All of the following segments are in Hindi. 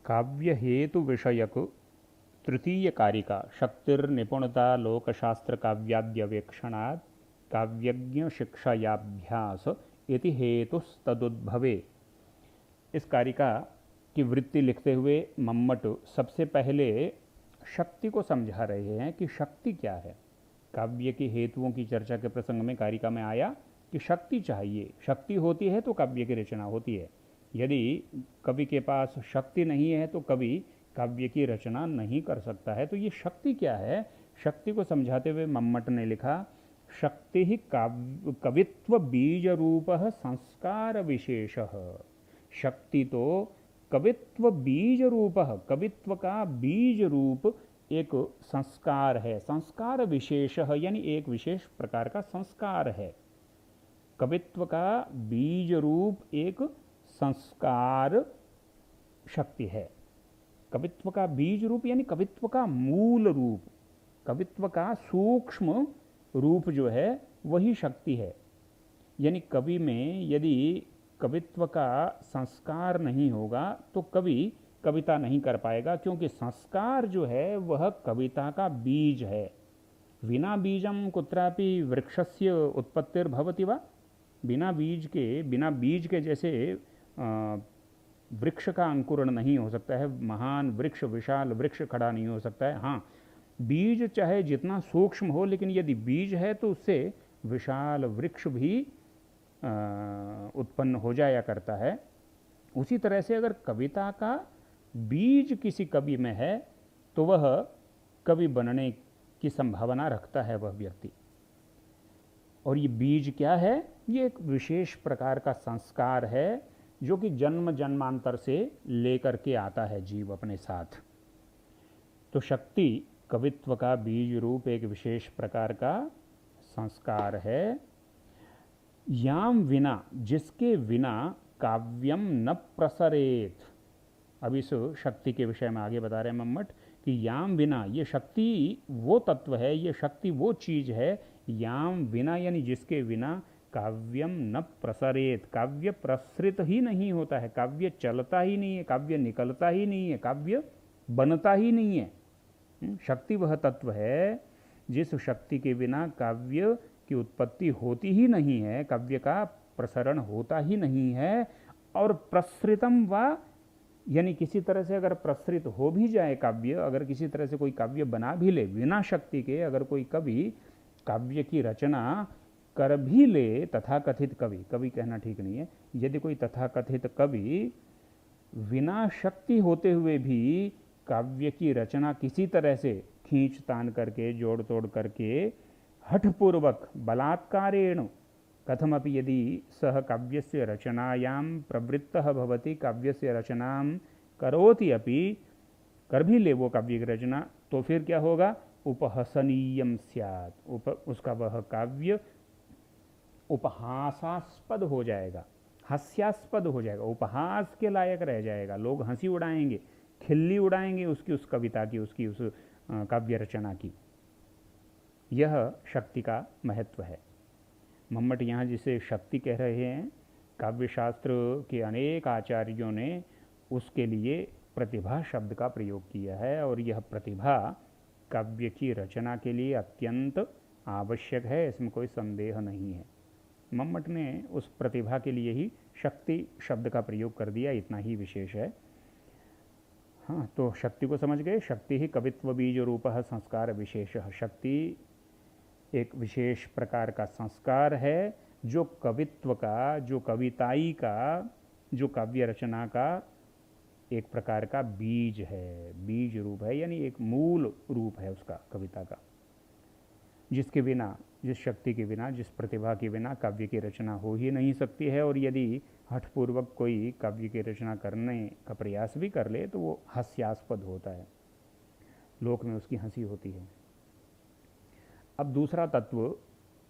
काव्य हेतु विषयक तृतीय कारिका शक्तिर्निपुणता लोकशास्त्र काव्याद्यवेक्षणात् काव्यज्ञ शिक्षायाभ्यास इति हेतुस्तदुद्भवे। इस कारिका की वृत्ति लिखते हुए मम्मट सबसे पहले शक्ति को समझा रहे हैं कि शक्ति क्या है। काव्य के हेतुओं की चर्चा के प्रसंग में कारिका में आया कि शक्ति चाहिए, शक्ति होती है तो काव्य की रचना होती है। यदि कवि के पास शक्ति नहीं है तो कवि काव्य की रचना नहीं कर सकता है। तो ये शक्ति क्या है, शक्ति को समझाते हुए मम्मट ने लिखा, शक्ति ही कवित्व बीज रूप संस्कार विशेष। शक्ति तो कवित्व बीज रूप, कवित्व का बीज रूप एक संस्कार है, संस्कार विशेष यानी एक विशेष प्रकार का संस्कार है। कवित्व का बीज रूप एक संस्कार शक्ति है। कवित्व का बीज रूप यानी कवित्व का मूल रूप, कवित्व का सूक्ष्म रूप जो है वही शक्ति है। यानी कवि में यदि कवित्व का संस्कार नहीं होगा तो कवि कविता नहीं कर पाएगा, क्योंकि संस्कार जो है वह कविता का बीज है। विना बीजम कुत्रापि वृक्षस्य उत्पत्तिर्भवति वा। बिना बीज के जैसे वृक्ष का अंकुरण नहीं हो सकता है, महान वृक्ष, विशाल वृक्ष खड़ा नहीं हो सकता है। हाँ, बीज चाहे जितना सूक्ष्म हो, लेकिन यदि बीज है तो उससे विशाल वृक्ष भी उत्पन्न हो जाया करता है। उसी तरह से अगर कविता का बीज किसी कवि में है तो वह कवि बनने की संभावना रखता है वह व्यक्ति। और ये बीज क्या है, ये एक विशेष प्रकार का संस्कार है जो कि जन्म जन्मांतर से लेकर के आता है जीव अपने साथ। तो शक्ति कवित्व का बीज रूप एक विशेष प्रकार का संस्कार है। याम विना, जिसके बिना काव्यम न प्रसरेत। अब इस शक्ति के विषय में आगे बता रहे हैं मम्मट कि याम विना, ये शक्ति वो तत्व है, ये शक्ति वो चीज है, याम विना यानी जिसके बिना काव्यम न प्रसरेत, काव्य प्रसृत ही नहीं होता है, काव्य चलता ही नहीं है, काव्य निकलता ही नहीं है, काव्य बनता ही नहीं है। शक्ति वह तत्व है जिस शक्ति के बिना काव्य की उत्पत्ति होती ही नहीं है, काव्य का प्रसरण होता ही नहीं है। और प्रसृतम वा यानी किसी तरह से अगर प्रसृत हो भी जाए काव्य, अगर किसी तरह से कोई काव्य बना भी ले बिना शक्ति के, अगर कोई कवि काव्य की रचना कर भी ले, तथाकथित कवि, कवि कहना ठीक नहीं है, यदि कोई तथाकथित कवि बिना शक्ति होते हुए भी काव्य की रचना किसी तरह से खींच तान करके, जोड़ तोड़ करके, हठपूर्वक बलात्कारेण कथमपि यदि सह काव्यस्य रचनायां प्रवृत्तः भवति, काव्यस्य रचनां करोति अपि, कर भी ले वो काव्य की रचना, तो फिर क्या होगा, उपहसनीयम स्यात्, उसका वह काव्य उपहासास्पद हो जाएगा, हास्यास्पद हो जाएगा, उपहास के लायक रह जाएगा। लोग हंसी उड़ाएंगे, खिल्ली उड़ाएंगे उसकी, उस कविता की, उसकी उस काव्य रचना की। यह शक्ति का महत्व है। मम्मट यहाँ जिसे शक्ति कह रहे हैं, काव्यशास्त्र के अनेक आचार्यों ने उसके लिए प्रतिभा शब्द का प्रयोग किया है, और यह प्रतिभा काव्य की रचना के लिए अत्यंत आवश्यक है, इसमें कोई संदेह नहीं है। मम्मट ने उस प्रतिभा के लिए ही शक्ति शब्द का प्रयोग कर दिया, इतना ही विशेष है। हाँ, तो शक्ति को समझ गए। शक्ति ही कवित्व बीज रूप संस्कार विशेष। शक्ति एक विशेष प्रकार का संस्कार है जो कवित्व का, जो कविताई का, जो काव्य रचना का एक प्रकार का बीज है, बीज रूप है, यानी एक मूल रूप है उसका, कविता का, जिसके बिना, जिस शक्ति के बिना, जिस प्रतिभा के बिना काव्य की रचना हो ही नहीं सकती है। और यदि हठपूर्वक कोई काव्य की रचना करने का प्रयास भी कर ले तो वो हास्यास्पद होता है, लोक में उसकी हंसी होती है। अब दूसरा तत्व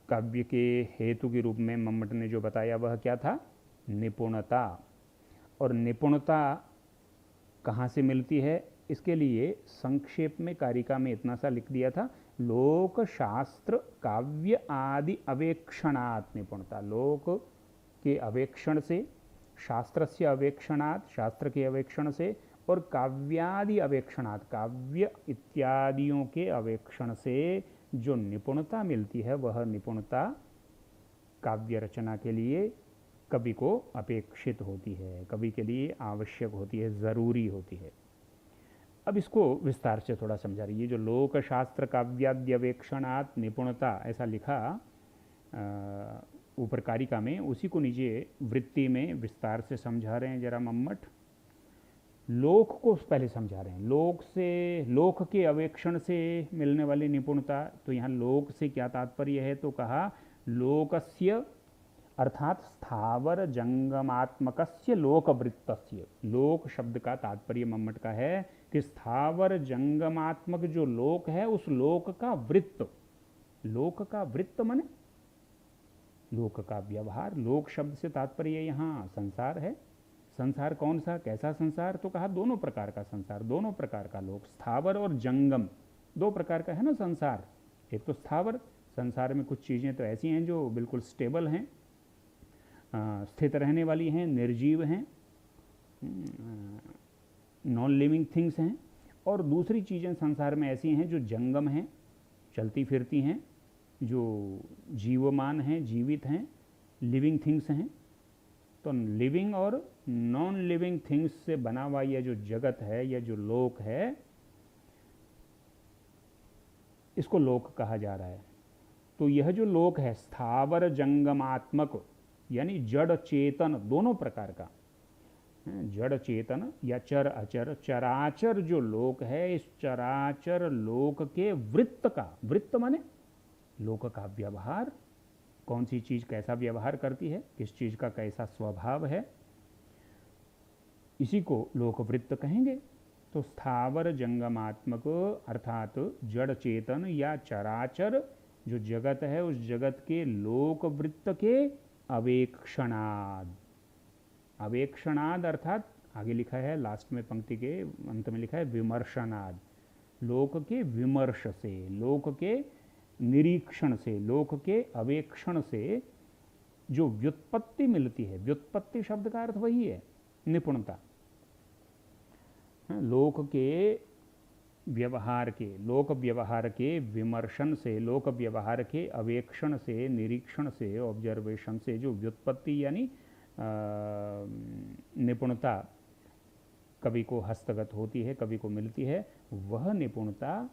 काव्य के हेतु के रूप में मम्मट ने जो बताया वह क्या था, निपुणता। और निपुणता कहाँ से मिलती है, इसके लिए संक्षेप में कारिका में इतना सा लिख दिया था, लोक शास्त्र काव्य आदि अवेक्षणात् निपुणता। लोक के अवेक्षण से, शास्त्र से अवेक्षणात्, शास्त्र के अवेक्षण से, और काव्यादि अवेक्षणात्, काव्य इत्यादियों के अवेक्षण से जो निपुणता मिलती है वह निपुणता काव्य रचना के लिए कवि को अपेक्षित होती है, कवि के लिए आवश्यक होती है, ज़रूरी होती है। अब इसको विस्तार से थोड़ा समझा रही है। जो लोक शास्त्र काव्याद्यवेक्षणात् निपुणता ऐसा लिखा ऊपर कारिका में, उसी को नीचे वृत्ति में विस्तार से समझा रहे हैं जरा मम्मट। लोक को पहले समझा रहे हैं, लोक से, लोक के अवेक्षण से मिलने वाली निपुणता। तो यहाँ लोक से क्या तात्पर्य है, तो कहा लोकस्य अर्थात स्थावर जंगमात्मकस्य लोकवृत्तस्य। लोक शब्द का तात्पर्य मम्मट का है कि स्थावर जंगमात्मक जो लोक है उस लोक का वृत्त, लोक का वृत्त माने लोक का व्यवहार। लोक शब्द से तात्पर्य यहाँ संसार है। संसार कौन सा, कैसा संसार, तो कहा दोनों प्रकार का संसार, दोनों प्रकार का लोक, स्थावर और जंगम, दो प्रकार का है ना संसार। एक तो स्थावर, संसार में कुछ चीज़ें तो ऐसी हैं जो बिल्कुल स्टेबल हैं, स्थित रहने वाली हैं, निर्जीव हैं, नॉन लिविंग थिंग्स हैं। और दूसरी चीज़ें संसार में ऐसी हैं जो जंगम हैं, चलती फिरती हैं, जो जीवमान हैं, जीवित हैं, लिविंग थिंग्स हैं। तो लिविंग और नॉन लिविंग थिंग्स से बना हुआ यह जो जगत है, यह जो लोक है, इसको लोक कहा जा रहा है। तो यह जो लोक है स्थावर जंगमात्मक यानी जड़ चेतन दोनों प्रकार का, जड़ चेतन या चर अचर, चराचर जो लोक है, इस चराचर लोक के वृत्त का, वृत्त माने लोक का व्यवहार, कौन सी चीज़ कैसा व्यवहार करती है, किस चीज़ का कैसा स्वभाव है, इसी को लोकवृत्त कहेंगे। तो स्थावर जंगमात्मक अर्थात जड़ चेतन या चराचर जो जगत है, उस जगत के लोकवृत्त के अवेक्षणाद। अवेक्षणाद अर्थात आगे लिखा है, लास्ट में पंक्ति के अंत में लिखा है विमर्शनाद। लोक के विमर्श से, लोक के निरीक्षण से, लोक के अवेक्षण से जो व्युत्पत्ति मिलती है, व्युत्पत्ति शब्द का अर्थ वही है निपुणता। लोक के व्यवहार के, लोक व्यवहार के विमर्शन से, लोक व्यवहार के अवेक्षण से, निरीक्षण से, ऑब्जर्वेशन से जो व्युत्पत्ति यानी निपुणता कवि को हस्तगत होती है, कवि को मिलती है, वह निपुणता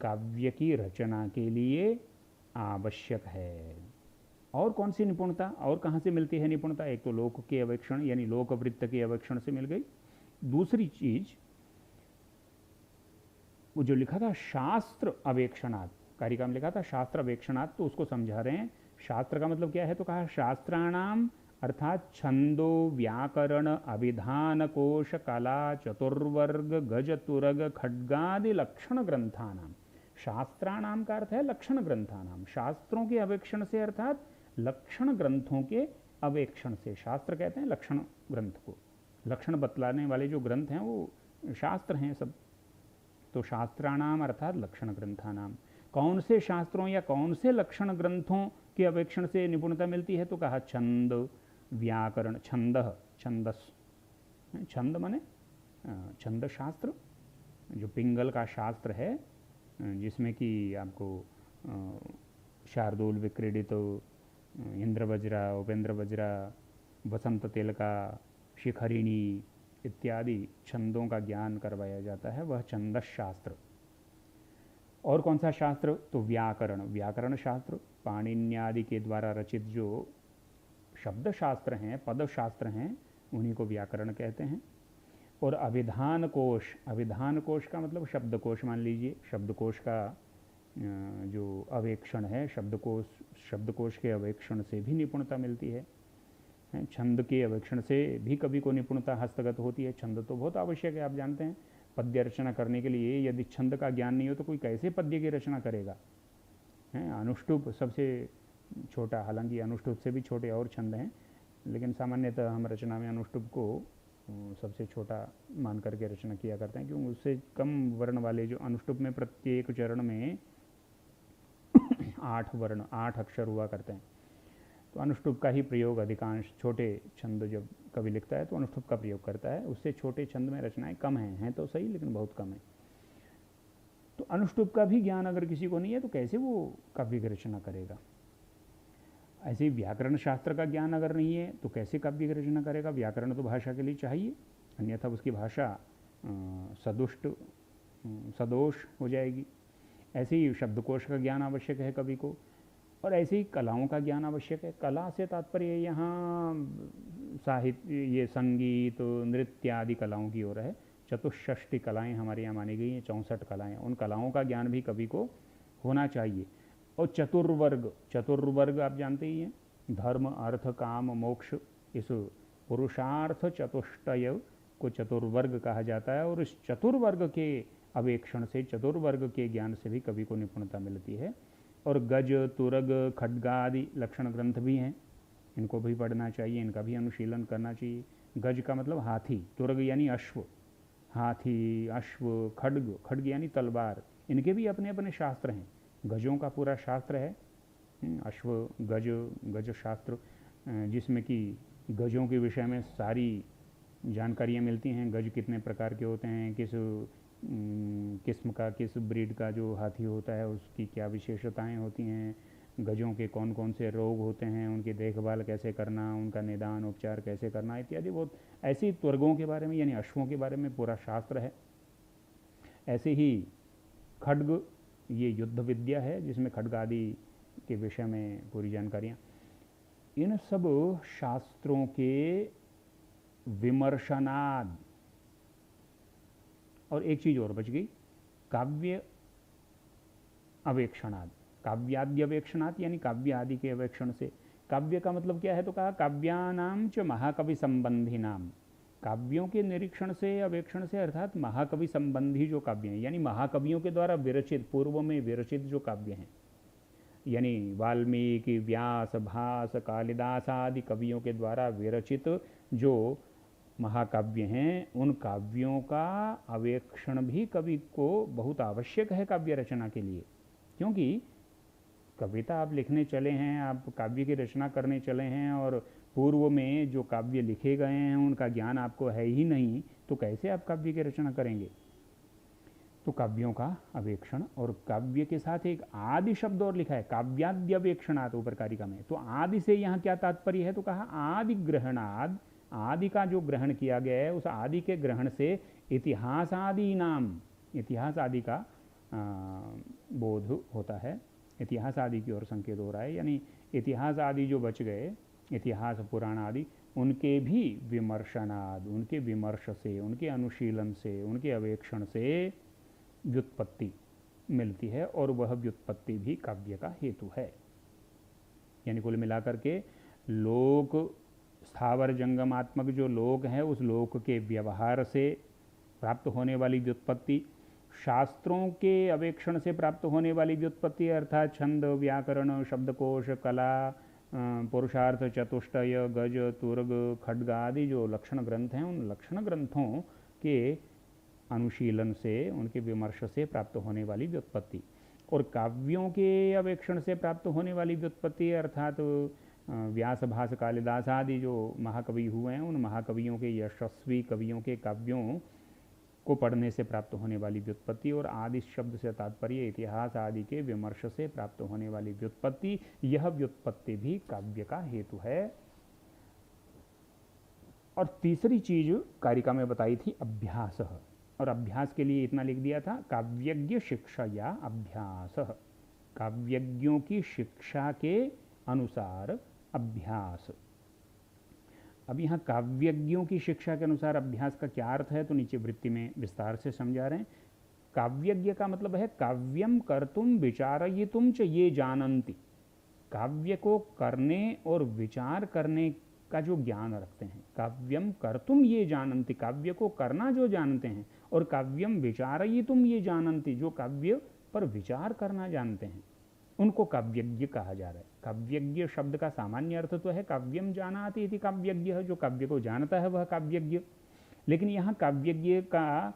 काव्य की रचना के लिए आवश्यक है। और कौन सी निपुणता, और कहाँ से मिलती है निपुणता? एक तो लोक के अवेक्षण यानी लोकवृत्त के अवेक्षण से मिल गई। दूसरी चीज वो जो लिखा था शास्त्र अवेक्षणात्, कारिका में लिखा था शास्त्र अवेक्षणात्, तो उसको समझा रहे हैं। शास्त्र का मतलब क्या है, तो कहा शास्त्राणाम अर्थात छंदो व्याकरण अभिधान कोश कला चतुर्वर्ग गज तुरग खड्गादि लक्षण ग्रंथानाम। शास्त्राणाम का अर्थ है लक्षण ग्रंथानाम, शास्त्रों के अवेक्षण से अर्थात लक्षण ग्रंथों के अवेक्षण से। शास्त्र कहते हैं लक्षण ग्रंथ को, लक्षण बतलाने वाले जो ग्रंथ हैं वो शास्त्र हैं सब। तो शास्त्राणाम अर्थात लक्षण ग्रंथानाम, कौन से शास्त्रों या कौन से लक्षण ग्रंथों के अवेक्षण से निपुणता मिलती है, तो कहा छंद व्याकरण, छंद, छंदस, छंद माने छंद शास्त्र, जो पिंगल का शास्त्र है जिसमें कि आपको शार्दूल, विक्रीडित, इंद्रवज्रा, उपेंद्रवज्रा, वसंत तिलका, शिखरिणी इत्यादि छंदों का ज्ञान करवाया जाता है, वह छंदस शास्त्र। और कौन सा शास्त्र, तो व्याकरण, व्याकरण शास्त्र, पाणिन्यादि के द्वारा रचित जो शब्द शास्त्र हैं, पद शास्त्र हैं, उन्हीं को व्याकरण कहते हैं। और अभिधान कोश, अभिधान कोश का मतलब शब्दकोश मान लीजिए, शब्दकोश का जो अवेक्षण है, शब्दकोश, शब्दकोश के अवेक्षण से भी निपुणता मिलती है। छंद के अवेक्षण से भी कवि को निपुणता हस्तगत होती है। छंद तो बहुत आवश्यक है, आप जानते हैं, पद्य रचना करने के लिए यदि छंद का ज्ञान नहीं हो तो कोई कैसे पद्य की रचना करेगा। अनुष्टुप सबसे छोटा, हालांकि अनुष्टुप से भी छोटे और छंद हैं, लेकिन सामान्यतः हम रचना में अनुष्टुप को सबसे छोटा मान करके रचना किया करते हैं, क्योंकि उससे कम वर्ण वाले जो अनुष्टुप में प्रत्येक चरण में 8 वर्ण, 8 अक्षर हुआ करते हैं, तो अनुष्टुप का ही प्रयोग अधिकांश छोटे छंद जब कवि लिखता है तो अनुष्टुप का प्रयोग करता है, उससे छोटे छंद में रचनाएं कम हैं तो सही, लेकिन बहुत कम है। तो अनुष्टुप का भी ज्ञान अगर किसी को नहीं है तो कैसे वो काव्य की रचना करेगा। ऐसे ही व्याकरण शास्त्र का ज्ञान अगर नहीं है तो कैसे काव्य की रचना करेगा। व्याकरण तो भाषा के लिए चाहिए, अन्यथा उसकी भाषा सदोष हो जाएगी। ऐसे ही शब्दकोश का ज्ञान आवश्यक है कवि को, और ऐसे ही कलाओं का ज्ञान आवश्यक है। कला से तात्पर्य यहाँ साहित्य, ये संगीत नृत्य आदि कलाओं की ओर है। चतुष्षष्टि कलाएं हमारे यहाँ मानी गई हैं, 64 कलाएं, उन कलाओं का ज्ञान भी कवि को होना चाहिए। और चतुर्वर्ग आप जानते ही हैं, धर्म अर्थ काम मोक्ष, इस पुरुषार्थ चतुष्टय को चतुर्वर्ग कहा जाता है। और इस चतुर्वर्ग के अवेक्षण से, चतुर्वर्ग के ज्ञान से भी कवि को निपुणता मिलती है। और गज तुरग खड्गादि लक्षण ग्रंथ भी हैं, इनको भी पढ़ना चाहिए, इनका भी अनुशीलन करना चाहिए। गज का मतलब हाथी, तुरग यानी अश्व, हाथी अश्व, खड्ग यानी तलवार, इनके भी अपने अपने शास्त्र हैं। गजों का पूरा शास्त्र है, अश्व गज शास्त्र, जिसमें कि गजों के विषय में सारी जानकारियाँ मिलती हैं। गज कितने प्रकार के होते हैं, किस किस्म का, किस ब्रीड का जो हाथी होता है उसकी क्या विशेषताएं होती हैं, गजों के कौन कौन से रोग होते हैं, उनकी देखभाल कैसे करना, उनका निदान उपचार कैसे करना इत्यादि। बहुत ऐसे त्वर्गों के बारे में यानी अश्वों के बारे में पूरा शास्त्र है। ऐसे ही खड्ग, ये युद्ध विद्या है जिसमें खड्ग आदि के विषय में पूरी जानकारियाँ। इन सब शास्त्रों के विमर्शनाद, और एक चीज़ और बच गई, काव्य अवेक्षणाद, काव्याद्य अवेक्षणात् यानी काव्य आदि के अवेक्षण से। काव्य का मतलब क्या है तो कहा काव्यानाम च महाकवि संबंधी नाम, काव्यों के निरीक्षण से अवेक्षण से अर्थात महाकवि संबंधी जो काव्य हैं, यानी महाकवियों के द्वारा विरचित, पूर्व में विरचित जो काव्य हैं, यानी वाल्मीकि व्यास भास कालिदास आदि कवियों के द्वारा विरचित जो महाकाव्य हैं, उन काव्यों का अवेक्षण भी कवि को बहुत आवश्यक है काव्य रचना के लिए। क्योंकि कविता आप लिखने चले हैं, आप काव्य की रचना करने चले हैं, और पूर्व में जो काव्य लिखे गए हैं उनका ज्ञान आपको है ही नहीं, तो कैसे आप काव्य की रचना करेंगे। तो काव्यों का अवेक्षण, और काव्य के साथ एक आदि शब्द और लिखा है, काव्याद्य अवेक्षणात् ऊपर कारिका में। तो आदि से यहाँ क्या तात्पर्य है तो कहा आदि ग्रहणाद, आदि का जो ग्रहण किया गया है उस आदि के ग्रहण से इतिहास आदि नाम, इतिहास आदि का बोध होता है। इतिहास आदि की ओर संकेत हो रहा है, यानी इतिहास आदि जो बच गए, इतिहास पुराण आदि, उनके भी विमर्शनाद, उनके विमर्श से, उनके अनुशीलन से, उनके अवेक्षण से व्युत्पत्ति मिलती है, और वह व्युत्पत्ति भी काव्य का हेतु है। यानी कुल मिलाकर के लोक, स्थावर जंगमात्मक जो लोक है, उस लोक के व्यवहार से प्राप्त होने वाली व्युत्पत्ति, शास्त्रों के अवेक्षण से प्राप्त होने वाली व्युत्पत्ति अर्थात छंद व्याकरण शब्दकोश कला पुरुषार्थ चतुष्टय गज तुर्ग खड्ग आदि जो लक्षण ग्रंथ हैं, उन लक्षण ग्रंथों के अनुशीलन से, उनके विमर्श से प्राप्त होने वाली व्युत्पत्ति, और काव्यों के अवेक्षण से प्राप्त होने वाली व्युत्पत्ति अर्थात व्यास भास कालिदास आदि जो महाकवि हुए हैं, उन महाकवियों के यशस्वी कवियों के काव्यों को पढ़ने से प्राप्त होने वाली व्युत्पत्ति, और आदि शब्द से तात्पर्य इतिहास आदि के विमर्श से प्राप्त होने वाली व्युत्पत्ति, यह व्युत्पत्ति भी काव्य का हेतु है। और तीसरी चीज कारिका में बताई थी अभ्यास, और अभ्यास के लिए इतना लिख दिया था काव्यज्ञ शिक्षा या अभ्यास, काव्यज्ञों की शिक्षा के अनुसार अभ्यास। अब यहाँ काव्यज्ञों की शिक्षा के अनुसार अभ्यास का क्या अर्थ है तो नीचे वृत्ति में विस्तार से समझा रहे हैं। काव्यज्ञ का मतलब है काव्यम कर्तुम विचारयितुम च ये जानन्ति, काव्य को करने और विचार करने का जो ज्ञान रखते हैं। काव्यम कर्तुम ये जानन्ति, काव्य को करना जो जानते हैं, और काव्यम विचारयितुम ये जानन्ति, जो काव्य पर विचार करना जानते हैं, उनको काव्यज्ञ कहा जा रहा है। काव्यज्ञ शब्द का सामान्य अर्थ तो है काव्यम जानाति इति काव्यज्ञ, जो काव्य को जानता है वह काव्यज्ञ। लेकिन यहाँ काव्यज्ञ का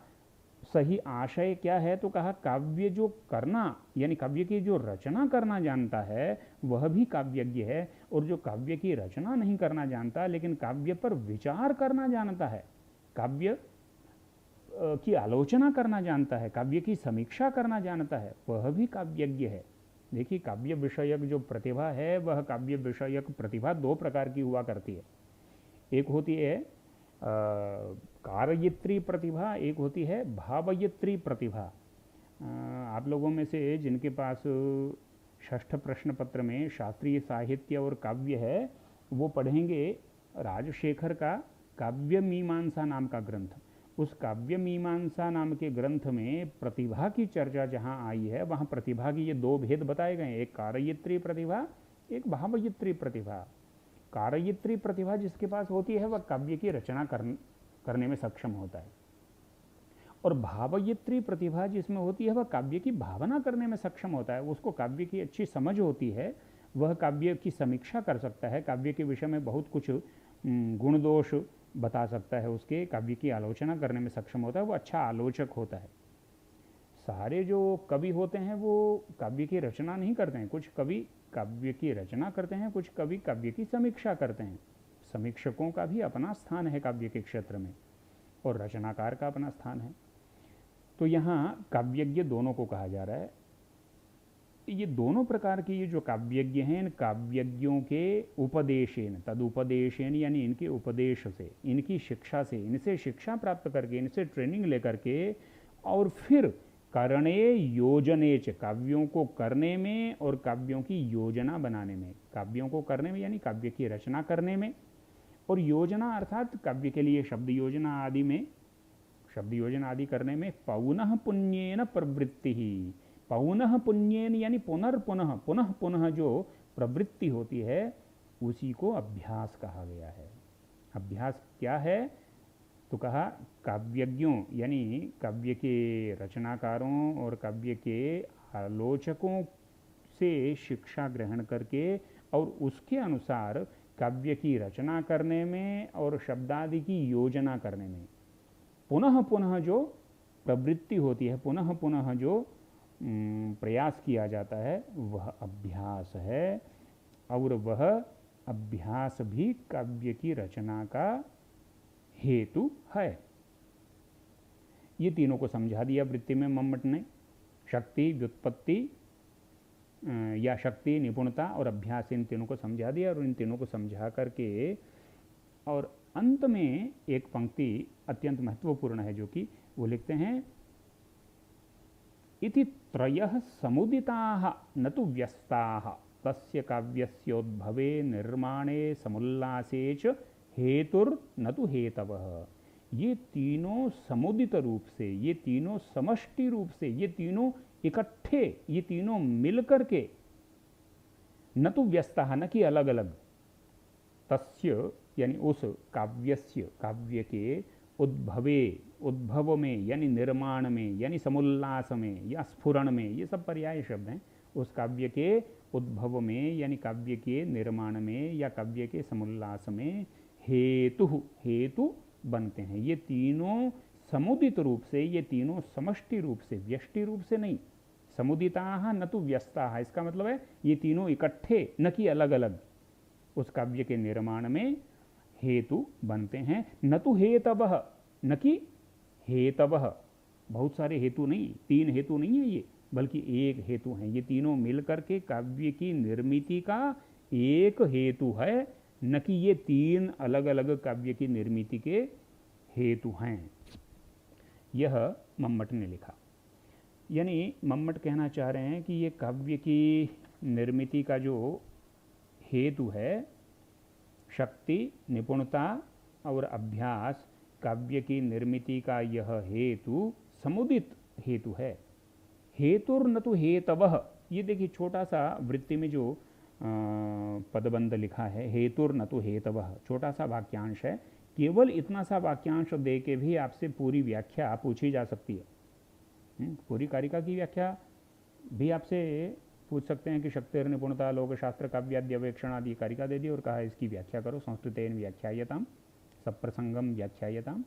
सही आशय क्या है, तो कहा काव्य जो करना यानी काव्य की जो रचना करना जानता है वह भी काव्यज्ञ है, और जो काव्य की रचना नहीं करना जानता लेकिन काव्य पर विचार करना जानता है, काव्य की आलोचना करना जानता है, काव्य की समीक्षा करना जानता है, वह भी काव्यज्ञ है। देखिए, काव्य विषयक जो प्रतिभा है वह काव्य विषयक प्रतिभा दो प्रकार की हुआ करती है। एक होती है कारयित्री प्रतिभा, एक होती है भावयित्री प्रतिभा। आप लोगों में से जिनके पास षष्ठ प्रश्न पत्र में शास्त्रीय साहित्य और काव्य है वो पढ़ेंगे राजशेखर का काव्य मीमांसा नाम का ग्रंथ। उस काव्य मीमांसा नाम के ग्रंथ में प्रतिभा की चर्चा जहाँ आई है वहाँ प्रतिभा की ये दो भेद बताए गए हैं, एक कारयित्री प्रतिभा, एक भावयित्री प्रतिभा। कारयित्री प्रतिभा जिसके पास होती है वह काव्य की रचना करने में सक्षम होता है, और भावयित्री प्रतिभा जिसमें होती है वह काव्य की भावना करने में सक्षम होता है। उसको काव्य की अच्छी समझ होती है, वह काव्य की समीक्षा कर सकता है, काव्य के विषय में बहुत कुछ गुण दोष बता सकता है, उसके काव्य की आलोचना करने में सक्षम होता है, वो अच्छा आलोचक होता है। सारे जो कवि होते हैं वो काव्य की रचना नहीं करते हैं, कुछ कवि काव्य की रचना करते हैं, कुछ कवि काव्य की समीक्षा करते हैं। समीक्षकों का भी अपना स्थान है काव्य के क्षेत्र में, और रचनाकार का अपना स्थान है। तो यहाँ काव्यज्ञ दोनों को कहा जा रहा है। ये दोनों प्रकार के ये जो काव्यज्ञ हैं, इन काव्यज्ञों के उपदेशेन, तदुपदेशेन यानी इनके उपदेश से, इनकी शिक्षा से, इनसे शिक्षा प्राप्त करके, इनसे ट्रेनिंग लेकर के, और फिर करणे योजने च, काव्यों को करने में और काव्यों की योजना बनाने में, काव्यों को करने में यानी काव्य की रचना करने में, और योजना अर्थात काव्य के लिए शब्द योजना आदि में, शब्द योजना आदि करने में पौनः पुण्येन प्रवृत्ति ही, पौनः पुण्येन यानी पुनर्पुनः, पुनः पुनः जो प्रवृत्ति होती है उसी को अभ्यास कहा गया है। अभ्यास क्या है, तो कहा काव्यज्ञों यानी काव्य के रचनाकारों और काव्य के आलोचकों से शिक्षा ग्रहण करके और उसके अनुसार काव्य की रचना करने में और शब्दादि की योजना करने में पुनः पुनः जो प्रवृत्ति होती है, पुनः पुनः जो प्रयास किया जाता है वह अभ्यास है, और वह अभ्यास भी काव्य की रचना का हेतु है। ये तीनों को समझा दिया वृत्ति में मम्मट ने, शक्ति, व्युत्पत्ति या शक्ति, निपुणता और अभ्यास, इन तीनों को समझा दिया। और इन तीनों को समझा करके और अंत में एक पंक्ति अत्यंत महत्वपूर्ण है जो कि वो लिखते हैं, इति त्रयः समुदिताः न तु व्यस्ताः तस्य काव्यस्योद्भवे निर्माणे समुल्लासे च हेतुर्न तु हेतवः। ये तीनों समुदित रूप से, ये तीनों समष्टि रूप से, ये तीनों इकट्ठे, ये तीनों मिलकर के, न तो व्यस्तः न कि अलग अलग, तस्य यानी उस काव्यस्य, काव्य के उद्भवे, उद्भव में यानी निर्माण में यानी समुल्लास में या स्फुरण में, ये सब पर्याय शब्द हैं। उस काव्य के उद्भव में यानी काव्य के निर्माण में या काव्य के समुल्लास में हेतु, हेतु बनते हैं। ये तीनों समुदित रूप से, ये तीनों समष्टि रूप से, व्यष्टि रूप से नहीं। समुदिताः न तु व्यस्ताः, इसका मतलब है ये तीनों इकट्ठे न कि अलग अलग उस काव्य के निर्माण में हेतु बनते हैं। न तो हेतवः, न कि हेतवः, बहुत सारे हेतु नहीं, तीन हेतु नहीं है ये, बल्कि एक हेतु हैं। ये तीनों मिलकर के काव्य की निर्मिति का एक हेतु है, न कि ये तीन अलग अलग काव्य की निर्मिति के हेतु हैं। यह मम्मट ने लिखा। यानी मम्मट कहना चाह रहे हैं कि ये काव्य की निर्मिति का जो हेतु है, शक्ति, निपुणता और अभ्यास, काव्य की निर्मिति का यह हेतु समुदित हेतु है। हेतुर्न तु हेतवः, ये देखिए छोटा सा वृत्ति में जो पदबंध लिखा है, हेतुर्न तु हेतवः, छोटा सा वाक्यांश है। केवल इतना सा वाक्यांश दे के भी आपसे पूरी व्याख्या पूछी जा सकती है। पूरी कारिका की व्याख्या भी आपसे पूछ सकते हैं कि शक्तिर निपुणता लोक शास्त्र काव्याद्यवेक्षण आदि कारिका दे दी और कहा इसकी व्याख्या करो, संस्कृतेन व्याख्यायताम, सप्रसंगम व्याख्यायताम।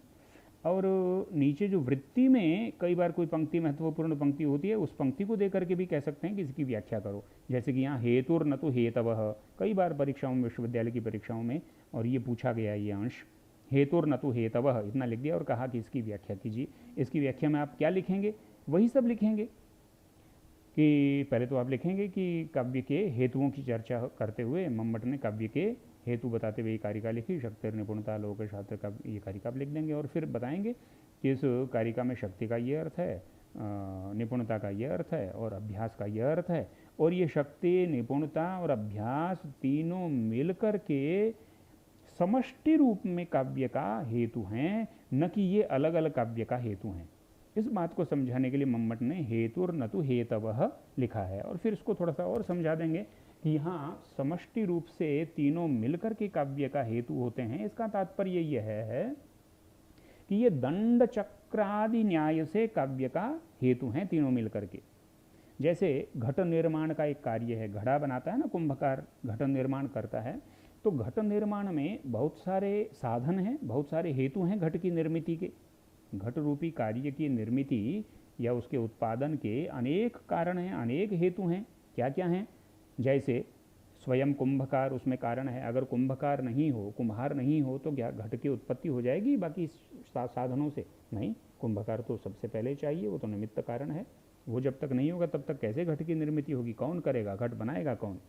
और नीचे जो वृत्ति में कई बार कोई पंक्ति महत्वपूर्ण पंक्ति होती है, उस पंक्ति को देकर के भी कह सकते हैं कि इसकी व्याख्या करो। जैसे कि यहाँ हेतुर न तो हेतवः, कई बार परीक्षाओं में, विश्वविद्यालय की परीक्षाओं में और ये पूछा गया ये अंश, हेतुर न तो हेतवः इतना लिख दिया और कहा कि इसकी व्याख्या कीजिए। इसकी व्याख्या में आप क्या लिखेंगे? वही सब लिखेंगे कि पहले तो आप लिखेंगे कि काव्य के हेतुओं की चर्चा करते हुए मम्मट ने काव्य के हेतु बताते हुए ये कारिका लिखी, शक्ति निपुणता लोक शास्त्र का ये कारिका आप लिख देंगे। और फिर बताएंगे कि इस कारिका में शक्ति का ये अर्थ है, निपुणता का ये अर्थ है और अभ्यास का ये अर्थ है, और ये शक्ति, निपुणता और अभ्यास तीनों मिलकर के समष्टि रूप में काव्य का हेतु हैं, न कि ये अलग अलग काव्य का हेतु हैं। इस बात को समझाने के लिए मम्मट ने हेतुर न तो हेतवः लिखा है। और फिर इसको थोड़ा सा और समझा देंगे कि यहाँ समष्टि रूप से तीनों मिलकर के काव्य का हेतु होते हैं। इसका तात्पर्य यह है कि ये दंड चक्रादि न्याय से काव्य का हेतु हैं तीनों मिलकर के। जैसे घट निर्माण का एक कार्य है, घड़ा बनाता है ना कुंभकार, घट निर्माण करता है, तो घट निर्माण में बहुत सारे साधन हैं, बहुत सारे हेतु हैं घट की निर्मिति के। घट रूपी कार्य की निर्मिति या उसके उत्पादन के अनेक कारण हैं, अनेक हेतु हैं। क्या क्या हैं? जैसे स्वयं कुंभकार उसमें कारण है। अगर कुंभकार नहीं हो, कुम्हार नहीं हो, तो क्या घट की उत्पत्ति हो जाएगी बाकी साधनों से? नहीं, कुंभकार तो सबसे पहले चाहिए, वो तो निमित्त कारण है। वो जब तक नहीं होगा तब तक कैसे घट की निर्मिति होगी? कौन करेगा? घट बनाएगा कौन?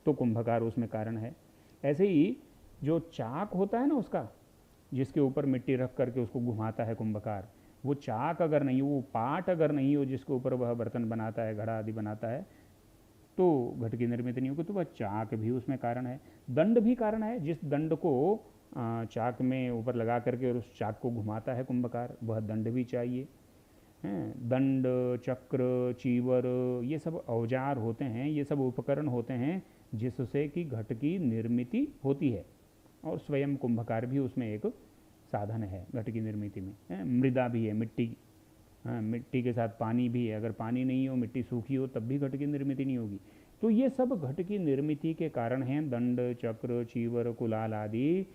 तो कुंभकार उसमें कारण है। ऐसे ही जो चाक होता है ना उसका, जिसके ऊपर मिट्टी रख करके उसको घुमाता है कुंभकार, वो चाक अगर नहीं हो, वो पाट अगर नहीं हो जिसके ऊपर वह बर्तन बनाता है, घड़ा आदि बनाता है, तो घट की निर्मित नहीं होगी। तो वह चाक भी उसमें कारण है। दंड भी कारण है, जिस दंड को चाक में ऊपर लगा करके और उस चाक को घुमाता है कुंभकार, वह दंड भी चाहिए। दंड, चक्र, चीवर, ये सब औजार होते हैं, ये सब उपकरण होते हैं जिससे कि घट की निर्मिति होती है। और स्वयं कुंभकार भी उसमें एक साधन है घट की निर्मिति में। मृदा भी है, मिट्टी, मिट्टी के साथ पानी भी है। अगर पानी नहीं हो, मिट्टी सूखी हो, तब भी घट की निर्मिति नहीं होगी। तो ये सब घट की निर्मिति के कारण हैं, दंड, चक्र, चीवर, कुलाल आदि।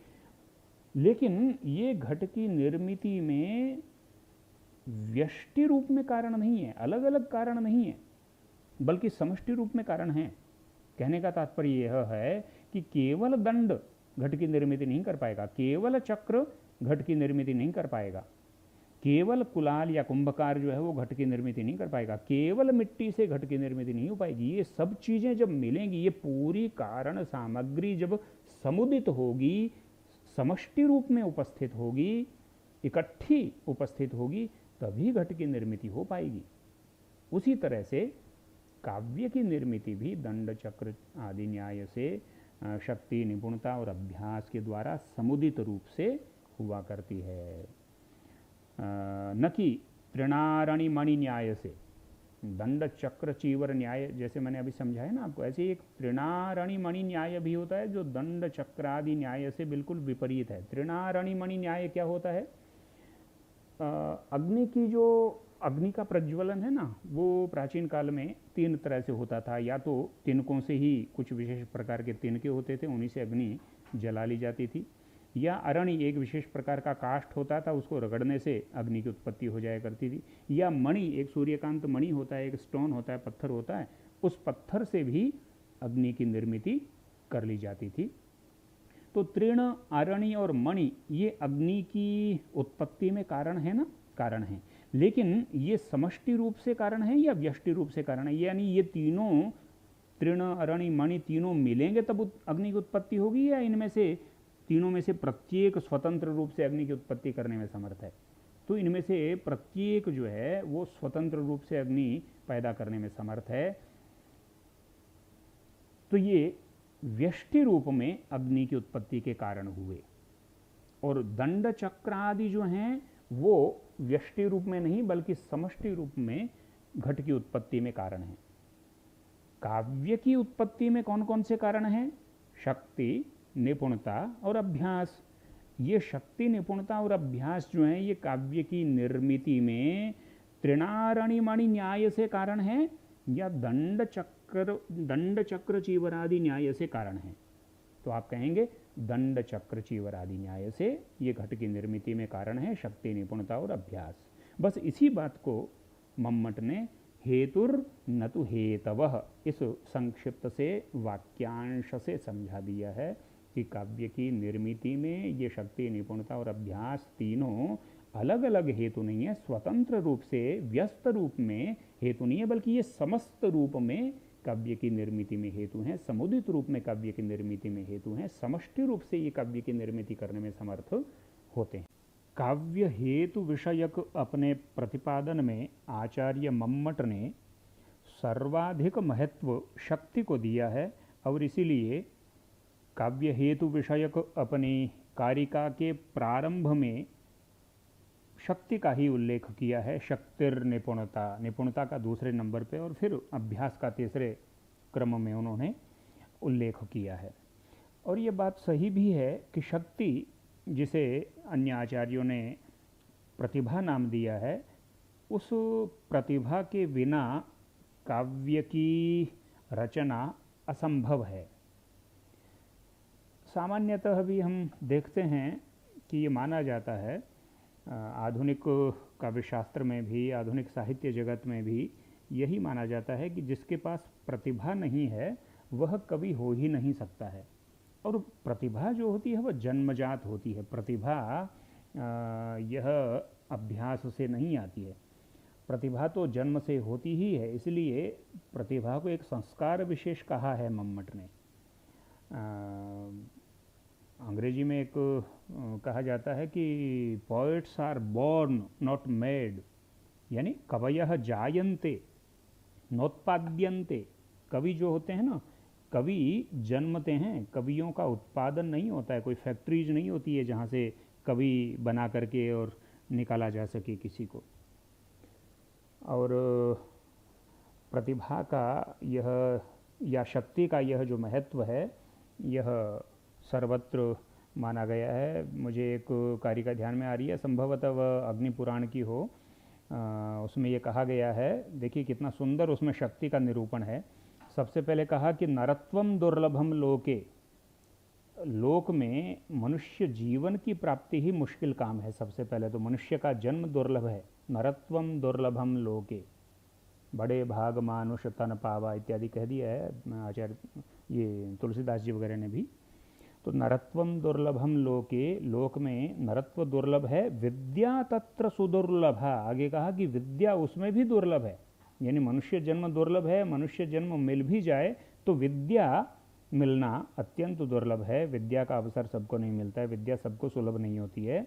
लेकिन ये घट की निर्मिति में व्यष्टि रूप में कारण नहीं है, अलग अलग कारण नहीं है, बल्कि समष्टि रूप में कारण है। कहने का तात्पर्य यह है कि केवल दंड घट की निर्मिति नहीं कर पाएगा, केवल चक्र घट की निर्मिति नहीं कर पाएगा, केवल कुलाल या कुंभकार जो है वो घट की निर्मिति नहीं कर पाएगा, केवल मिट्टी से घट की निर्मिति नहीं हो पाएगी। ये सब चीज़ें जब मिलेंगी, ये पूरी कारण सामग्री जब समुदित होगी, समष्टि रूप में उपस्थित होगी, इकट्ठी उपस्थित होगी, तभी घट की निर्मिति हो पाएगी। उसी तरह से काव्य की निर्मिति भी दंड, चक्र आदि न्याय से शक्ति, निपुणता और अभ्यास के द्वारा समुदित रूप से हुआ करती है, न कि त्रिणारणी मणि न्याय से। दंड, चक्र, चीवर न्याय जैसे मैंने अभी समझाया ना आपको, ऐसे एक त्रिणारणी मणि न्याय भी होता है जो दंड, चक्र आदि न्याय से बिल्कुल विपरीत है। त्रिणारणी मणि न्याय क्या होता है? अग्नि की जो अग्नि का प्रज्वलन है ना, वो प्राचीन काल में तीन तरह से होता था। या तो तिनकों से ही, कुछ विशेष प्रकार के तिनके होते थे, उन्हीं से अग्नि जला ली जाती थी। या अरणि, एक विशेष प्रकार का काष्ठ होता था, उसको रगड़ने से अग्नि की उत्पत्ति हो जाया करती थी। या मणि, एक सूर्यकांत मणि होता है, एक स्टोन होता है, पत्थर होता है, उस पत्थर से भी अग्नि की निर्मिति कर ली जाती थी। तो तृण, अरणि और मणि ये अग्नि की उत्पत्ति में कारण है ना, कारण है। लेकिन ये समष्टि रूप से कारण है या व्यष्टि रूप से कारण है? यानी ये तीनों, तृण, अरणि, मणि तीनों मिलेंगे तब अग्नि की उत्पत्ति होगी, या इनमें से तीनों में से प्रत्येक स्वतंत्र रूप से अग्नि की उत्पत्ति करने में समर्थ है? तो इनमें से प्रत्येक जो है वो स्वतंत्र रूप से अग्नि पैदा करने में समर्थ है। तो ये व्यष्टि रूप में अग्नि की उत्पत्ति के कारण हुए। और दंड, चक्र आदि जो हैं वो व्यष्टि रूप में नहीं बल्कि समष्टि रूप में घट की उत्पत्ति में कारण है। काव्य की उत्पत्ति में कौन कौन से कारण हैं? शक्ति, निपुणता और अभ्यास। ये शक्ति, निपुणता और अभ्यास जो हैं ये काव्य की निर्मिति में त्रिणारणी मणि न्याय से कारण है या दंड, चक्र, चीवर आदि न्याय से कारण है? तो आप कहेंगे दंड चक्र चीवर आदि न्याय से ये घट की निर्मिति में कारण है शक्ति, निपुणता और अभ्यास। बस इसी बात को मम्मट ने हेतुर न तो हेतवः इस संक्षिप्त से वाक्यांश से समझा दिया है कि काव्य की निर्मिति में ये शक्ति, निपुणता और अभ्यास तीनों अलग अलग हेतु नहीं है, स्वतंत्र रूप से व्यस्त रूप में हेतु नहीं है, बल्कि ये समस्त रूप में काव्य की निर्मिति में हेतु हैं, समुदित रूप में काव्य की निर्मिति में हेतु हैं, समष्टि रूप से ये काव्य की निर्मिति करने में समर्थ होते हैं। काव्य हेतु विषयक अपने प्रतिपादन में आचार्य मम्मट ने सर्वाधिक महत्व शक्ति को दिया है और इसीलिए काव्य हेतु विषयक अपनी कारिका के प्रारंभ में शक्ति का ही उल्लेख किया है। शक्तिर निपुणता, निपुणता का दूसरे नंबर पे और फिर अभ्यास का तीसरे क्रम में उन्होंने उल्लेख किया है। और ये बात सही भी है कि शक्ति, जिसे अन्य आचार्यों ने प्रतिभा नाम दिया है, उस प्रतिभा के बिना काव्य की रचना असंभव है। सामान्यतः भी हम देखते हैं कि ये माना जाता है, आधुनिक काव्यशास्त्र में भी, आधुनिक साहित्य जगत में भी यही माना जाता है कि जिसके पास प्रतिभा नहीं है वह कवि हो ही नहीं सकता है। और प्रतिभा जो होती है वह जन्मजात होती है। प्रतिभा यह अभ्यास से नहीं आती है, प्रतिभा तो जन्म से होती ही है। इसलिए प्रतिभा को एक संस्कार विशेष कहा है मम्मट ने। अंग्रेजी में एक कहा जाता है कि poets are born not made, यानी कवयः जायन्ते नोत्पाद्यन्ते। कवि जो होते हैं ना, कवि जन्मते हैं, कवियों का उत्पादन नहीं होता है, कोई फैक्ट्रीज नहीं होती है जहाँ से कवि बना करके और निकाला जा सके किसी को। और प्रतिभा का यह या शक्ति का यह जो महत्व है यह सर्वत्र माना गया है। मुझे एक कारिका ध्यान में आ रही है, संभवतः वह अग्नि पुराण की हो। उसमें ये कहा गया है, देखिए कितना सुंदर उसमें शक्ति का निरूपण है। सबसे पहले कहा कि नरत्वम दुर्लभम लोके, लोक में मनुष्य जीवन की प्राप्ति ही मुश्किल काम है। सबसे पहले तो मनुष्य का जन्म दुर्लभ है। नरत्वम दुर्लभम लोके, बड़े भाग मानुष तन पावा इत्यादि कह दिया है आचार्य ये तुलसीदास जी वगैरह ने भी। तो नरत्वम दुर्लभम लोके, लोक में नरत्व दुर्लभ है, विद्या तत्र सुदुर्लभा। आगे कहा कि विद्या उसमें भी दुर्लभ है, यानी मनुष्य जन्म दुर्लभ है, मनुष्य जन्म मिल भी जाए तो विद्या मिलना अत्यंत दुर्लभ है। विद्या का अवसर सबको नहीं मिलता है, विद्या सबको सुलभ नहीं होती है।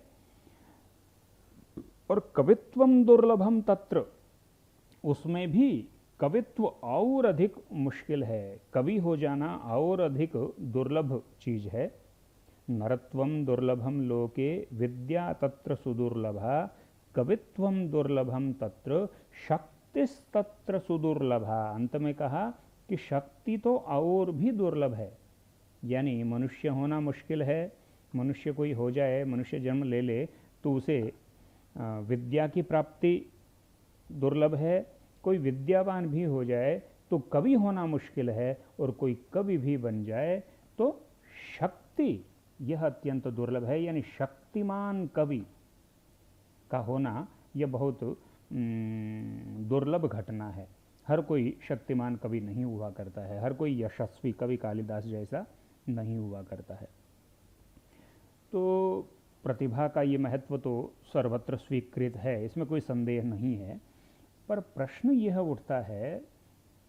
और कवित्वम दुर्लभम तत्र, उसमें भी कवित्व और अधिक मुश्किल है, कवि हो जाना और अधिक दुर्लभ चीज है। नरत्वम दुर्लभम लोके विद्या तत्र सुदुर्लभा, कवित्वम दुर्लभम तत्र शक्तिस्तत्र सुदुर्लभा। अंत में कहा कि शक्ति तो और भी दुर्लभ है, यानी मनुष्य होना मुश्किल है, मनुष्य कोई हो जाए, मनुष्य जन्म ले ले तो उसे विद्या की प्राप्ति दुर्लभ है। कोई विद्यावान भी हो जाए तो कवि होना मुश्किल है, और कोई कवि भी बन जाए तो शक्ति यह अत्यंत दुर्लभ है, यानी शक्तिमान कवि का होना यह बहुत दुर्लभ घटना है। हर कोई शक्तिमान कवि नहीं हुआ करता है, हर कोई यशस्वी कवि कालिदास जैसा नहीं हुआ करता है। तो प्रतिभा का ये महत्व तो सर्वत्र स्वीकृत है, इसमें कोई संदेह नहीं है। पर प्रश्न यह उठता है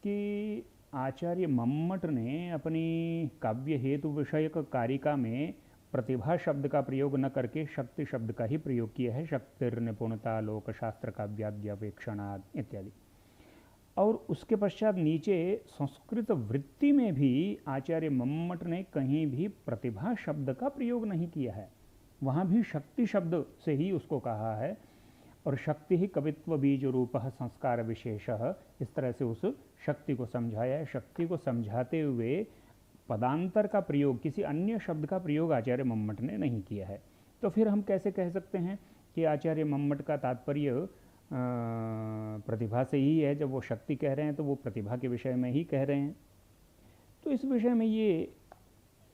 कि आचार्य मम्मट ने अपनी काव्य हेतु विषयक कारिका में प्रतिभा शब्द का प्रयोग न करके शक्ति शब्द का ही प्रयोग किया है। शक्तिर निपुणता लोकशास्त्र काव्याद्यवेक्षणात् इत्यादि। और उसके पश्चात नीचे संस्कृत वृत्ति में भी आचार्य मम्मट ने कहीं भी प्रतिभा शब्द का प्रयोग नहीं किया है, वहाँ भी शक्ति शब्द से ही उसको कहा है। और शक्ति ही कवित्व बीज रूपः संस्कार विशेषः, इस तरह से उस शक्ति को समझाया है। शक्ति को समझाते हुए पदांतर का प्रयोग, किसी अन्य शब्द का प्रयोग आचार्य मम्मट ने नहीं किया है। तो फिर हम कैसे कह सकते हैं कि आचार्य मम्मट का तात्पर्य प्रतिभा से ही है? जब वो शक्ति कह रहे हैं तो वो प्रतिभा के विषय में ही कह रहे हैं। तो इस विषय में ये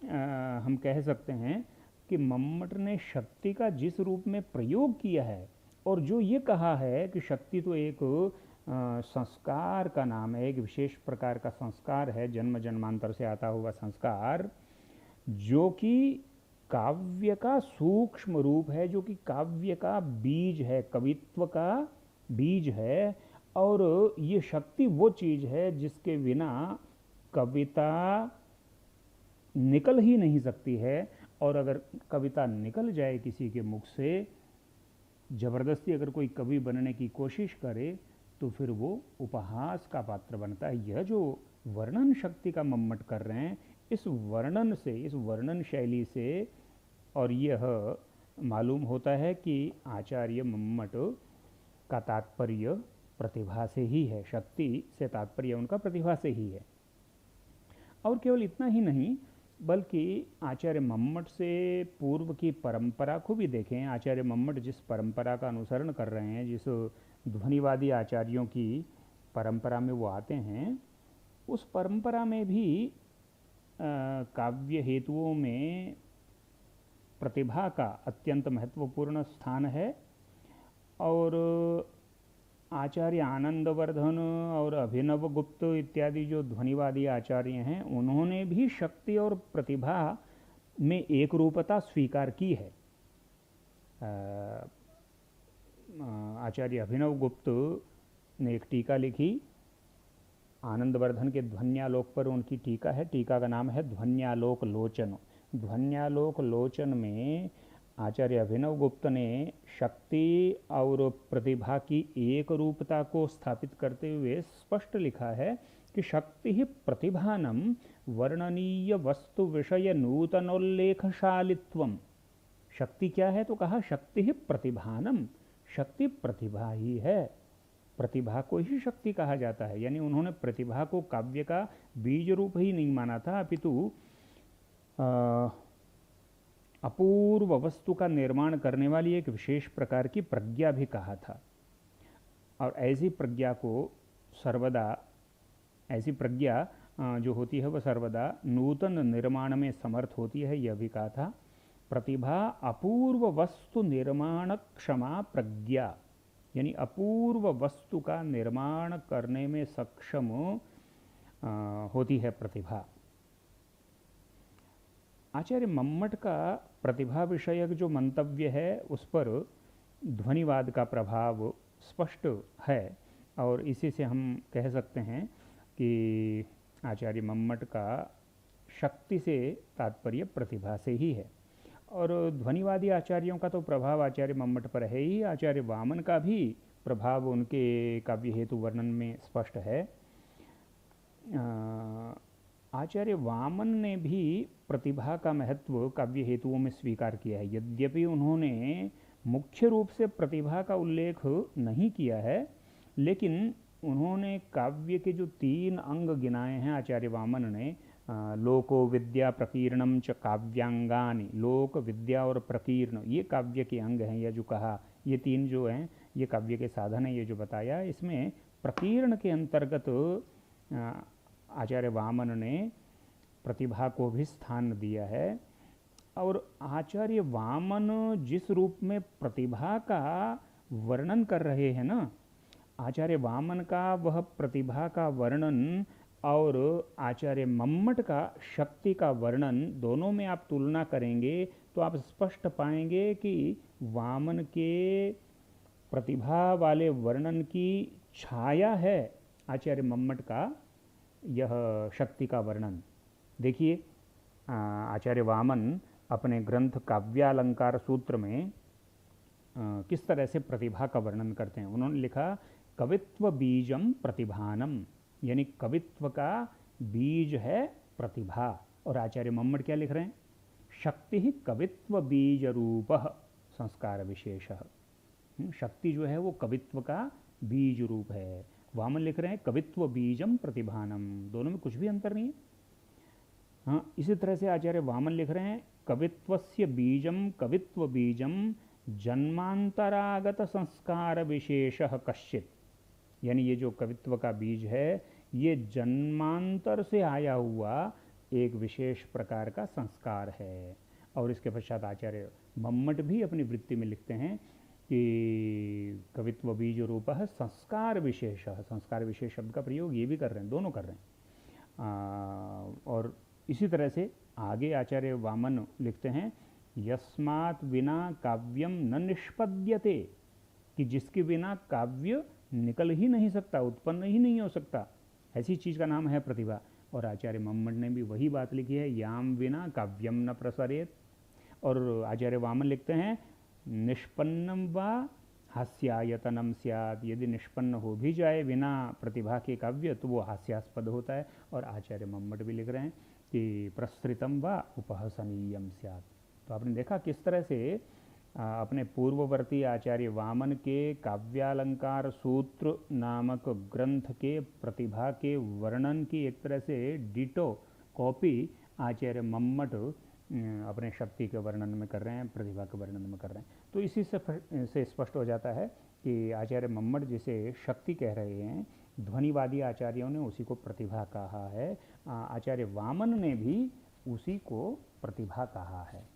हम कह सकते हैं कि मम्मट ने शक्ति का जिस रूप में प्रयोग किया है और जो ये कहा है कि शक्ति तो एक संस्कार का नाम है, एक विशेष प्रकार का संस्कार है, जन्म जन्मांतर से आता हुआ संस्कार, जो कि काव्य का सूक्ष्म रूप है, जो कि काव्य का बीज है, कवित्व का बीज है। और ये शक्ति वो चीज़ है जिसके बिना कविता निकल ही नहीं सकती है। और अगर कविता निकल जाए किसी के मुख से, ज़बरदस्ती अगर कोई कवि बनने की कोशिश करे, तो फिर वो उपहास का पात्र बनता है। यह जो वर्णन शक्ति का मम्मट कर रहे हैं, इस वर्णन से, इस वर्णन शैली से, और यह मालूम होता है कि आचार्य मम्मट का तात्पर्य प्रतिभा से ही है, शक्ति से तात्पर्य उनका प्रतिभा से ही है। और केवल इतना ही नहीं, बल्कि आचार्य मम्मट से पूर्व की परंपरा को भी देखें। आचार्य मम्मट जिस परंपरा का अनुसरण कर रहे हैं, जिस ध्वनिवादी आचार्यों की परंपरा में वो आते हैं, उस परंपरा में भी काव्य हेतुओं में प्रतिभा का अत्यंत महत्वपूर्ण स्थान है। और आचार्य आनंदवर्धन और अभिनव गुप्त इत्यादि जो ध्वनिवादी आचार्य हैं, उन्होंने भी शक्ति और प्रतिभा में एक रूपता स्वीकार की है। आचार्य अभिनव गुप्त ने एक टीका लिखी, आनंदवर्धन के ध्वन्यालोक पर उनकी टीका है। टीका का नाम है ध्वन्यालोक लोचन। ध्वन्यालोक लोचन में आचार्य अभिनव गुप्त ने शक्ति और प्रतिभा की एक रूपता को स्थापित करते हुए स्पष्ट लिखा है कि शक्ति ही प्रतिभानम वर्णनीय वस्तु विषय नूतनोल्लेखशालित्वम। शक्ति क्या है? तो कहा शक्ति ही प्रतिभानम, शक्ति प्रतिभा ही है। प्रतिभा को ही शक्ति कहा जाता है। यानी उन्होंने प्रतिभा को काव्य का बीज रूप ही नहीं माना था, अपितु अपूर्व वस्तु का निर्माण करने वाली एक विशेष प्रकार की प्रज्ञा भी कहा था। और ऐसी प्रज्ञा को सर्वदा, ऐसी प्रज्ञा जो होती है वह सर्वदा नूतन निर्माण में समर्थ होती है, यह भी कहा था। प्रतिभा अपूर्व वस्तु निर्माण क्षमा प्रज्ञा, यानी अपूर्व वस्तु का निर्माण करने में सक्षम होती है प्रतिभा। आचार्य मम्मट का प्रतिभा विषयक जो मंतव्य है उस पर ध्वनिवाद का प्रभाव स्पष्ट है। और इसी से हम कह सकते हैं कि आचार्य मम्मट का शक्ति से तात्पर्य प्रतिभा से ही है। और ध्वनिवादी आचार्यों का तो प्रभाव आचार्य मम्मट पर है ही। आचार्य वामन का भी प्रभाव उनके काव्य हेतु वर्णन में स्पष्ट है। आचार्य वामन ने भी प्रतिभा का महत्व काव्य हेतुओं में स्वीकार किया है। यद्यपि उन्होंने मुख्य रूप से प्रतिभा का उल्लेख नहीं किया है, लेकिन उन्होंने काव्य के जो 3 अंग गिनाए हैं आचार्य वामन ने, लोको विद्या प्रकीर्णम च काव्यांगानि, लोक विद्या और प्रकीर्ण ये काव्य के अंग हैं। यह जो कहा, ये 3 जो हैं ये काव्य के साधन है, ये जो बताया, इसमें प्रकीर्ण के अंतर्गत आचार्य वामन ने प्रतिभा को भी स्थान दिया है। और आचार्य वामन जिस रूप में प्रतिभा का वर्णन कर रहे हैं ना, आचार्य वामन का वह प्रतिभा का वर्णन और आचार्य मम्मट का शक्ति का वर्णन, दोनों में आप तुलना करेंगे तो आप स्पष्ट पाएंगे कि वामन के प्रतिभा वाले वर्णन की छाया है आचार्य मम्मट का यह शक्ति का वर्णन। देखिए, आचार्य वामन अपने ग्रंथ काव्यालंकार सूत्र में किस तरह से प्रतिभा का वर्णन करते हैं। उन्होंने लिखा कवित्व बीजम प्रतिभानम, यानी कवित्व का बीज है प्रतिभा। और आचार्य मम्मट क्या लिख रहे हैं? शक्ति ही कवित्व बीज रूप संस्कार विशेष। शक्ति जो है वो कवित्व का बीज रूप है। वामन लिख रहे हैं कवित्व बीजम प्रतिभानम, दोनों में कुछ भी अंतर नहीं है। हाँ, इसी तरह से आचार्य वामन लिख रहे हैं कवित्वस्य बीजम कवित्व बीजम जन्मांतरागत संस्कार विशेषः कश्चित्, यानी ये जो कवित्व का बीज है ये जन्मांतर से आया हुआ एक विशेष प्रकार का संस्कार है। और इसके पश्चात आचार्य मम्मट भी अपनी वृत्ति में लिखते हैं कि कवित्व बीज रूप है संस्कार विशेष। संस्कार विशेष शब्द का प्रयोग ये भी कर रहे हैं, दोनों कर रहे हैं। और इसी तरह से आगे आचार्य वामन लिखते हैं यस्मात् विना काव्यम न निष्पद्यते, कि जिसके बिना काव्य निकल ही नहीं सकता, उत्पन्न ही नहीं हो सकता, ऐसी चीज़ का नाम है प्रतिभा। और आचार्य मम्मट ने भी वही बात लिखी है, याम विना काव्यम न प्रसरेत। और आचार्य वामन लिखते हैं निष्पन्नम वा हास्यायतनम स्यात्, यदि निष्पन्न हो भी जाए बिना प्रतिभा के काव्य तो वो हास्यास्पद होता है। और आचार्य मम्मट भी लिख रहे हैं कि प्रसृतम वा उपहसनीयम स्यात्। तो आपने देखा किस तरह से अपने पूर्ववर्ती आचार्य वामन के काव्यालंकार सूत्र नामक ग्रंथ के प्रतिभा के वर्णन की एक तरह से डिटो कॉपी आचार्य मम्मट अपने शक्ति के वर्णन में कर रहे हैं, प्रतिभा के वर्णन में कर रहे हैं। तो इसी से स्पष्ट हो जाता है कि आचार्य मम्मट जिसे शक्ति कह रहे हैं, ध्वनिवादी आचार्यों ने उसी को प्रतिभा कहा है, आचार्य वामन ने भी उसी को प्रतिभा कहा है।